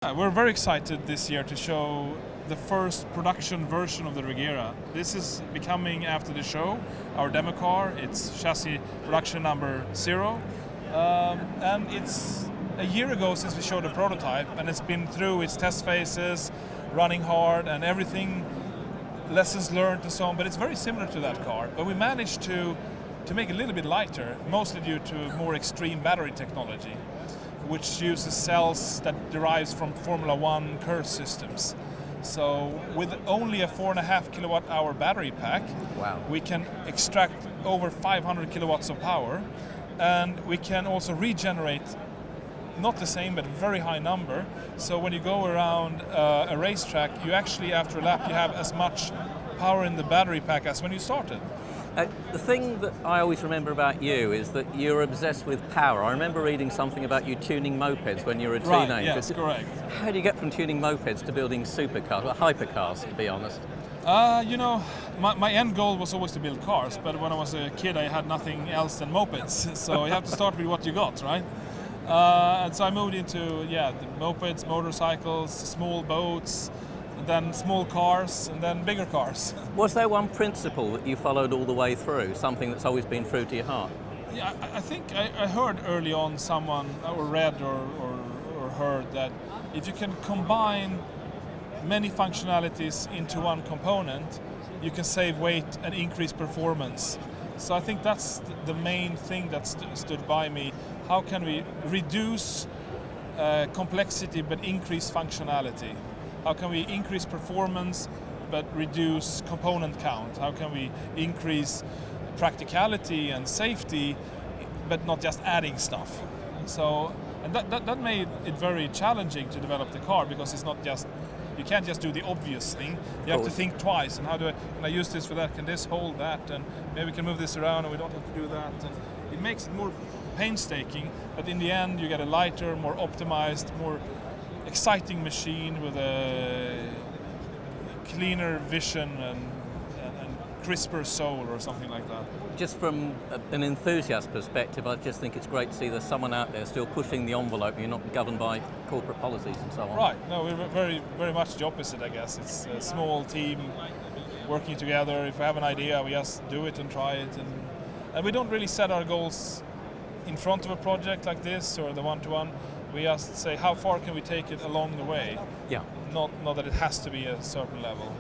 We're very excited this year to show the first production version of the Regera. This is becoming, after the show, our demo car. It's chassis production number 0. And it's a year ago since we showed the prototype, and it's been through its test phases, running hard and everything, lessons learned and so on, but it's very similar to that car. But we managed to make it a little bit lighter, mostly due to more extreme battery technology, which uses cells that derives from Formula One curve systems. So with only a 4.5 kilowatt hour battery pack, wow, we can extract over 500 kilowatts of power, and we can also regenerate not the same but a very high number. So when you go around a racetrack, you actually, after a lap, you have as much power in the battery pack as when you started. The thing that I always remember about you is that you're obsessed with power. I remember reading something about you tuning mopeds when you were a teenager. Right, yes, correct. How do you get from tuning mopeds to building supercars, or hypercars, to be honest? My end goal was always to build cars, but when I was a kid I had nothing else than mopeds, so you have to start with what you got, right? And so I moved into the mopeds, motorcycles, small boats, then small cars, and then bigger cars. Was there one principle that you followed all the way through, something that's always been true to your heart? Yeah, I think I heard early on someone, or read or heard, that if you can combine many functionalities into one component, you can save weight and increase performance. So I think that's the main thing that stood by me. How can we reduce complexity but increase functionality? How can we increase performance but reduce component count? How can we increase practicality and safety but not just adding stuff? So, and that made it very challenging to develop the car, because it's not just, you can't just do the obvious thing. You have to think twice, and how can I use this for that? Can this hold that? And maybe we can move this around and we don't have to do that. And it makes it more painstaking, but in the end you get a lighter, more optimized, more exciting machine with a cleaner vision and crisper soul, or something like that. Just from an enthusiast perspective, I just think it's great to see there's someone out there still pushing the envelope. You're not governed by corporate policies and so on. Right, no, we're very, very much the opposite, I guess. It's a small team working together. If we have an idea, we just do it and try it. And we don't really set our goals in front of a project like this or the one-to-one. We just say, how far can we take it along the way? Yeah. Not that it has to be a certain level.